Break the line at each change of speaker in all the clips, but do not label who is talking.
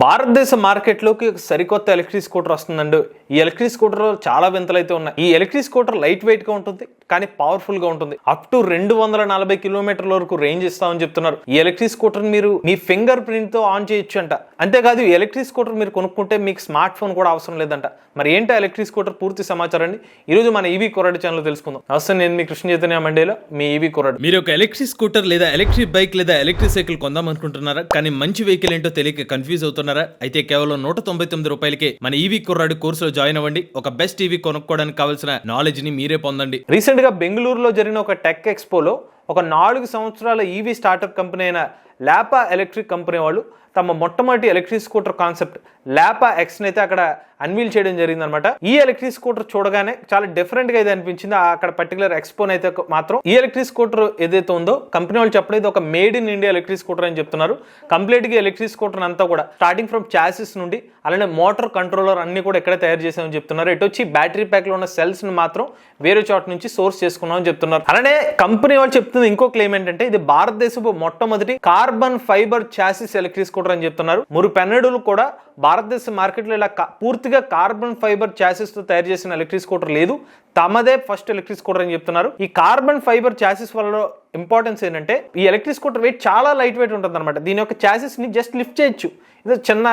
భారతదేశ మార్కెట్లోకి సరికొత్త ఎలక్ట్రిక్ స్కూటర్ వస్తుందండి. ఈ ఎలక్ట్రిక్ స్కూటర్ చాలా వింతలు అయితే ఉన్నాయి. ఈ ఎలక్ట్రిక్ స్కూటర్ లైట్ వెయిట్ గా ఉంటుంది, కానీ పవర్ఫుల్ గా ఉంటుంది. అప్ టు 240 కిలోమీటర్ల వరకు రేంజ్ ఇస్తామని చెప్తున్నారు. ఈ ఎలక్ట్రిక్ స్కూటర్ మీరు మీ ఫింగర్ ప్రింట్ తో ఆన్ చేయొచ్చు అంట. అంతేకాదు ఈ ఎలక్ట్రిక్ స్కూటర్ మీరు కొనుక్కుంటే మీకు స్మార్ట్ ఫోన్ కూడా అవసరం లేదంట. మరి ఏంటో ఎలక్ట్రిక్ స్కూటర్ పూర్తి సమాచారాన్ని ఈ రోజు మన ఈవీ కొరడ్ ఛానల్ తెలుసుకుందాం. నమస్తే, నేను మీ కృష్ణ చైతన్య మండేలో మీ ఈవీ కొరడ్.
మీరు ఒక ఎలక్ట్రిక్ స్కూటర్ లేదా ఎలక్ట్రిక్ బైక్ లేదా ఎలక్ట్రిక్ సైకిల్ కొందాం అనుకుంటున్నారా? కానీ మంచి వెహికల్ ఏంటో తెలియక కన్ఫ్యూజ్ అవుతున్నారా? అయితే కేవలం 199 రూపాయలకే మన ఈవీ కొర్రాడు కోర్సులో జాయిన్ అవ్వండి. ఒక బెస్ట్ ఈవీ కొనుక్కోవడానికి కావాల్సిన నాలెడ్జ్ ని మీరే పొందండి.
రీసెంట్ గా బెంగళూరులో జరిగిన ఒక టెక్ ఎక్స్పోలో ఒక 4 సంవత్సరాల ఈవీ స్టార్ట్అప్ కంపెనీ అయిన లాపా ఎలక్ట్రిక్ కంపెనీ వాళ్ళు తమ మొట్టమొదటి ఎలక్ట్రిక్ స్కూటర్ కాన్సెప్ట్ లాపా ఎక్స్ అయితే అక్కడ అన్వీల్ చేయడం జరిగింది అనమాట. ఈ ఎలక్ట్రిక్ స్కూటర్ చూడగానే చాలా డిఫరెంట్ గా అయితే అనిపించింది. అక్కడ పర్టికులర్ ఎక్స్పోన్ అయితే మాత్రం ఈ ఎలక్ట్రిక్ స్కూటర్ ఏదైతే ఉందో కంపెనీ వాళ్ళు చెప్పడం ఇది ఒక made in India electric scooter అని చెప్తున్నారు. కంప్లీట్ గా ఎలక్ట్రిక్ స్కూటర్ అంతా కూడా స్టార్టింగ్ ఫ్రమ్ చాసిస్ నుండి అలానే మోటార్ కంట్రోలర్ అన్ని కూడా ఎక్కడ తయారు చేసామని చెప్తున్నారు. ఇటు వచ్చి బ్యాటరీ ప్యాక్ లో ఉన్న సెల్స్ ని మాత్రం వేరే చోట నుంచి సోర్స్ చేసుకున్నామని చెప్తున్నారు. అలానే కంపెనీ వాళ్ళు చెప్తుంది ఇంకో క్లెయిమ్ ఏంటంటే ఇది భారతదేశపు మొట్టమొదటి carbon fibre chassis electric scooter అని చెప్తున్నారు. మురుపెన్నడూలు కూడా భారతదేశ మార్కెట్ లో ఇలా పూర్తిగా కార్బన్ ఫైబర్ చాసిస్ తో తయారు చేసిన ఎలక్ట్రిక్ స్కూటర్ లేదు. తమదే ఫస్ట్ ఎలక్ట్రిక్ స్కూటర్ అని చెప్తున్నారు. ఈ కార్బన్ ఫైబర్ చాసిస్ వల్ల ఇంపార్టెన్స్ ఏంటంటే ఈ ఎలక్ట్రిక్ స్కూటర్ వెయిట్ చాలా లైట్ వెయిట్ ఉంటుంది అనమాట. దీని యొక్క చాసిస్ ని జస్ట్ లిఫ్ట్ చేయొచ్చు. ఇది చిన్న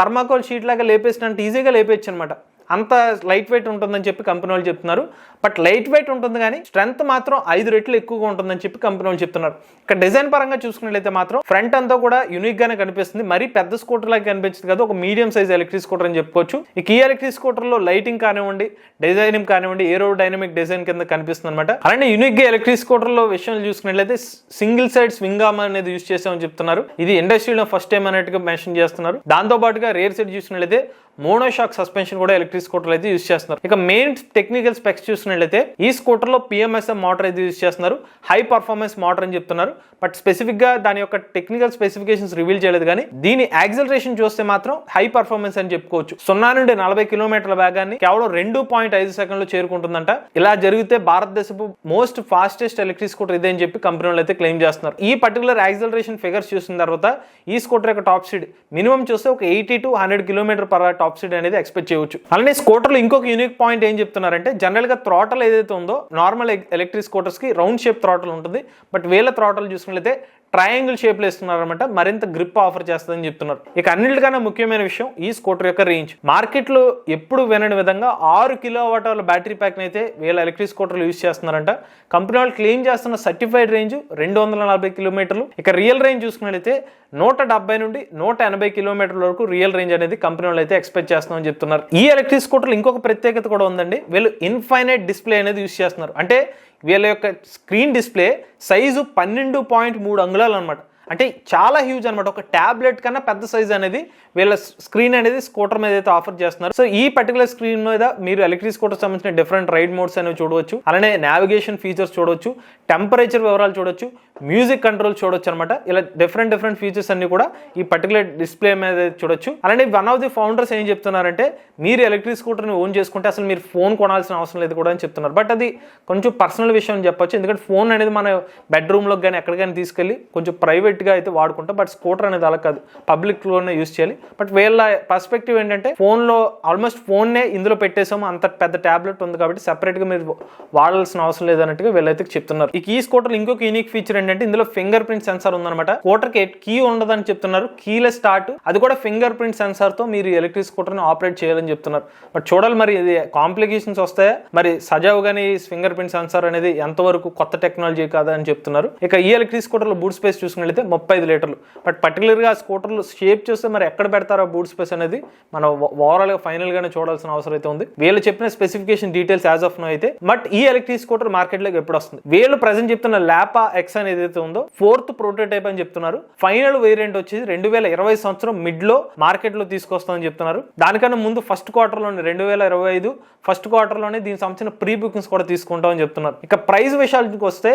థర్మాకోల్ షీట్ లాగా లేపేసినంత ఈజీగా లేపేయచ్చు అనమాట. అంత లైట్ వెయిట్ ఉంటుందని చెప్పి కంపెనీ వాళ్ళు చెప్తున్నారు. బట్ లైట్ వెయిట్ ఉంటుంది కానీ స్ట్రెంత్ మాత్రం 5 రెట్లు ఎక్కువగా ఉంటుందని చెప్పి కంపెనీ వాళ్ళు చెప్తున్నారు. ఇక్కడ డిజైన్ పరంగా చూసుకున్నట్లయితే మాత్రం ఫ్రంట్ అంతా కూడా యూనిక్ గానే కనిపిస్తుంది. మరీ పెద్ద స్కూటర్ లాగా కనిపించింది కదా, ఒక మీడియం సైజ్ ఎలక్ట్రిక్ స్కూటర్ అని చెప్పుకోవచ్చు. ఈ ఎలక్ట్రిక్ స్కూటర్ లో లైటింగ్ కానివ్వండి, డిజైనింగ్ కానివ్వండి, ఏరో డైనమిక్ డిజైన్ కింద కనిపిస్తుంది అనమాట. అలానే యూనిక్ గా ఎలక్ట్రిక్ స్కూటర్ లో విషయాలు చూసుకున్నట్లయితే సింగిల్ సైడ్ స్వింగ్ ఆర్మ్ అనేది యూజ్ చేసామని చెప్తున్నారు. ఇది ఇండస్ట్రీలో ఫస్ట్ టైం అన్నట్టుగా మెన్షన్ చేస్తున్నారు. దాంతో పాటుగా రేర్ సైడ్ చూసుకున్నట్లయితే మోనోషాక్ సస్పెన్షన్ కూడా ఎలక్ట్రిక్ స్కూటర్ అయితే యూజ్ చేస్తున్నారు. ఇక మెయిన్ టెక్నికల్ స్పెక్స్ చూసినట్లయితే ఈ స్కూటర్ లో PMSM మోటార్ అయితే యూజ్ చేస్తున్నారు. హై పర్ఫార్మెన్స్ మోటార్ అని చెప్తున్నారు. బట్ స్పెసిఫిక్ గా దాని యొక్క టెక్నికల్ స్పెసిఫికేషన్స్ రివీల్ చేయలేదు. కానీ దీని యాక్సిలరేషన్ చూస్తే మాత్రం హై పర్ఫార్మెన్స్ అని చెప్పుకోవచ్చు. 0 నుండి 40 కిలోమీటర్ల వేగాన్ని కేవలం 2.5 సెకండ్లు చేరుకుంటుందంట. ఇలా జరిగితే భారతదేశపు మోస్ట్ ఫాస్టెస్ట్ ఎలక్ట్రిక్ స్కూటర్ ఇదే అని చెప్పి కంపెనీ వాళ్ళు అయితే క్లెయిమ్ చేస్తున్నారు. ఈ పర్టికులర్ యాక్సిలరేషన్ ఫిగర్స్ చూసిన తర్వాత ఈ స్కూటర్ యొక్క టాప్ స్పీడ్ మినిమం చూస్తే ఒక 80 to 100 kilometer per hour top speed అనేది ఎక్స్పెక్ట్ చేయవచ్చు. అలానే స్కూటర్ లో ఇంకొక యూనిక్ పాయింట్ ఏం చెప్తున్నారంటే జనరల్ గా థ్రాటల్ ఏదైతే ఉందో నార్మల్ ఎలక్ట్రిక్ స్కూటర్స్ కి రౌండ్ షేప్ థ్రాటల్ ఉంటుంది. బట్ వీళ్ళ థ్రాటల్ చూసుకున్నట్లయితే ట్రయాంగిల్ షేప్ లో ఇస్తున్నారు అనమాట. మరింత గ్రిప్ ఆఫర్ చేస్తుందని చెప్తున్నారు. ఇక అన్నిటికన్నా ముఖ్యమైన విషయం ఈ స్కూటర్ యొక్క రేంజ్. మార్కెట్ లో ఎప్పుడు వినని విధంగా 6 కిలోవాట్ అవర్ బ్యాటరీ ప్యాక్ అయితే వీళ్ళ ఎలక్ట్రిక్ స్కూటర్లు యూజ్ చేస్తున్నారంట. కంపెనీ వాళ్ళు క్లెయిమ్ చేస్తున్న సర్టిఫైడ్ రేంజ్ 240 కిలోమీటర్లు. ఇక రియల్ రేంజ్ చూసుకున్నట్లయితే 170 నుండి 180 కిలోమీటర్ల వరకు రియల్ రేంజ్ అనేది కంపెనీ వాళ్ళు అయితే ఎక్స్పెక్ట్ చేస్తున్నామని చెప్తున్నారు. ఈ ఎలక్ట్రిక్ స్కూటర్లు ఇంకొక ప్రత్యేకత కూడా ఉందండి. వీళ్ళు ఇన్ఫైనైట్ డిస్ప్లే అనేది యూజ్ చేస్తున్నారు. అంటే వీళ్ళ యొక్క స్క్రీన్ డిస్ప్లే సైజు 12.3 అంగుళాలు అనమాట. అంటే చాలా హ్యూజ్ అనమాట. ఒక ట్యాబ్లెట్ కన్నా పెద్ద సైజ్ అనేది వీళ్ళ స్క్రీన్ అనేది స్కూటర్ మీద అయితే ఆఫర్ చేస్తున్నారు. సో ఈ పర్టికులర్ స్క్రీన్ మీద మీరు ఎలక్ట్రిక్ స్కూటర్ సంబంధించిన డిఫరెంట్ రైడ్ మోడ్స్ అనేవి చూడవచ్చు. అలానే నావిగేషన్ ఫీచర్స్ చూడవచ్చు, టెంపరేచర్ వివరాలు చూడొచ్చు, మ్యూజిక్ కంట్రోల్ చూడొచ్చు అనమాట. ఇలా డిఫరెంట్ ఫీచర్స్ అన్ని కూడా ఈ పర్టికులర్ డిస్ప్లే మీద చూడొచ్చు. అలానే వన్ ఆఫ్ ది ఫౌండర్స్ ఏం చెప్తున్నారంటే మీరు ఎలక్ట్రిక్ స్కూటర్ని ఓన్ చేసుకుంటే అసలు మీరు ఫోన్ కొనాల్సిన అవసరం లేదు కూడా అని చెప్తున్నారు. బట్ అది కొంచెం పర్సనల్ విషయం అని చెప్పొచ్చు. ఎందుకంటే ఫోన్ అనేది మన బెడ్రూమ్లోకి కానీ ఎక్కడికైనా తీసుకెళ్ళి కొంచెం ప్రైవేట్గా అయితే వాడుకుంటాం. బట్ స్కూటర్ అనేది అలా కాదు, పబ్లిక్లోనే యూజ్ చేయాలి. బట్ వీళ్ళ పర్స్పెక్టివ్ ఏంటంటే ఫోన్లో ఆల్మోస్ట్ ఫోన్నే ఇందులో పెట్టేసాము, అంత పెద్ద ట్యాబ్లెట్ ఉంది కాబట్టి సెపరేట్గా మీరు వాడాల్సిన అవసరం లేదన్నట్టుగా వీళ్ళైతే చెప్తున్నారు. ఈ స్కూటర్ ఇంకొక యూనిక్ ఫీచర్ ఏంటంటే ఇందులో ఫింగర్ ప్రింట్ సెన్సార్ ఉందన్నమాట. స్కూటర్ కి కీ ఉండదని చెప్తున్నారు. కీలెస్ స్టార్ట్, అది కూడా ఫింగర్ ప్రింట్ సెన్సార్ తో మీరు ఎలక్ట్రిక్ స్కూటర్ ని ఆపరేట్ చేయాలని చెప్తున్నారు. బట్ చూడాలి మరి ఇది కాంప్లికేషన్స్ వస్తాయా, మరి సజావుగానే ఈ ఫింగర్ ప్రింట్ సెన్సార్ అనేది ఎంతవరకు కొత్త టెక్నాలజీ కాదా అని చెప్తున్నారు. ఇక ఈ ఎలక్ట్రిక్ స్కూటర్ లో బూట్ స్పేస్ చూసుకున్నట్లయితే 35 లీటర్లు. బట్ పర్టికులర్ గా స్కూటర్లు షేప్ చూస్తే మరి ఎక్కడ పెడతారో బూట్ స్పేస్ అనేది మనం ఓవరాల్ గా ఫైనల్ గానే చూడాల్సిన అవసరం అయితే ఉంది. వీళ్ళు చెప్పిన specification details as of now అయితే. బట్ ఈ ఎలక్ట్రిక్ స్కూటర్ మార్కెట్ లోకి ఎప్పుడు వస్తుంది? వీళ్ళు ప్రెసెంట్ చెప్తున్న లాపా ఎక్స్ అనేది ఏదైతే ఉందో 4th ప్రోటోటైప్ అని చెప్తున్నారు. ఫైనల్ వేరియంట్ వచ్చేసి 2020 సంవత్సరం మిడ్ లో మార్కెట్ లో తీసుకొస్తామని చెప్తున్నారు. దానికన్నా ముందు ఫస్ట్ క్వార్టర్ లోనే 2025 ఫస్ట్ క్వార్టర్ లోనే దీనికి సంబంధించిన ప్రీ బుకింగ్స్ కూడా తీసుకుంటామని చెప్తున్నారు. ఇక ప్రైస్ విషయానికి వస్తే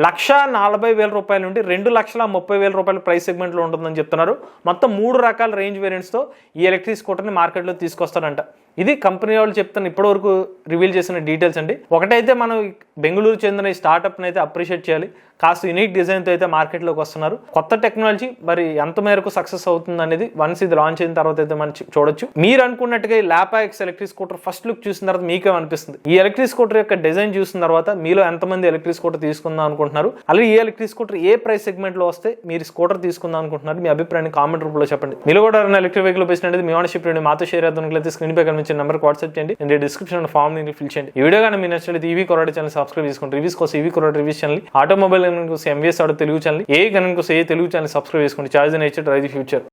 1,40,000 రూపాయల నుండి 2,30,000 రూపాయల ప్రైస్ సెగ్మెంట్ లో ఉంటుందని చెప్తున్నారు. మొత్తం 3 రకాల రేంజ్ వేరియంట్స్ తో ఈ ఎలక్ట్రిక్ స్కూటర్ ని మార్కెట్ లో తీసుకొస్తారంట. ఇది కంపెనీ వాళ్ళు చెప్తున్న ఇప్పటి వరకు రివీల్ చేసిన డీటెయిల్స్ అండి. ఒకటైతే మనం బెంగళూరు చెందిన ఈ స్టార్ట్అప్ అయితే అప్రిషియేట్ చేయాలి. కాస్త యూనిక్ డిజైన్తో అయితే మార్కెట్లోకి వస్తున్నారు. కొత్త టెక్నాలజీ మరి ఎంత మేరకు సక్సెస్ అవుతుంది అనేది వన్స్ ఇది లాంచ్ అయిన తర్వాత అయితే మనం చూడొచ్చు. మీరు అనుకున్నట్టుగా ఈ లాపా X electric scooter first look చూసిన తర్వాత మీకే అనిపిస్తుంది. ఈ ఎలక్ట్రిక్ స్కూటర్ యొక్క డిజైన్ చూసిన తర్వాత మీలో ఎంతమంది ఎలక్ట్రిక్ స్కూటర్ తీసుకుందాం అనుకుంటున్నారు, అలాగే ఈ ఎలక్ట్రిక్ స్కూటర్ ఏ ప్రైస్ సెగ్మెంట్ లో వస్తే మీరు స్కూటర్ తీసుకుందాం అనుకుంటున్నారు, మీ అభిప్రాయాన్ని కామెంట్ రూపంలో చెప్పండి. మీరు కూడా ఎలక్ట్రిక్ వెహికల్ ఉపయోగించినది మీ ఓనర్షిప్ మాతో షేర్ అవుతున్నట్లయితే స్క్రీన్ పై కనిపించిన నెంబర్కి వాట్సాప్ చేయండి. నేను డిస్క్రిప్షన్ ఫామ్ ని ఫిల్ చేయండి. ఈ వీడియో కానీ మీ నచ్చినట్లయితే ఈవీ కొరాడి ఛానల్ సబ్స్క్రైబ్ చేసుకోండి. రివ్యూస్ కోసం ఈవీ కొరాడి రివ్యూస్ ఛానల్, ఆటోమొబైల్ కోసం ఎంవీఎస్ ఆటో తెలుగు ఛానల్, ఏ గణం కోసం ఏ తెలుగు ఛానల్ సబ్స్క్రైబ్ చేసుకోండి. Charge nature drive the future.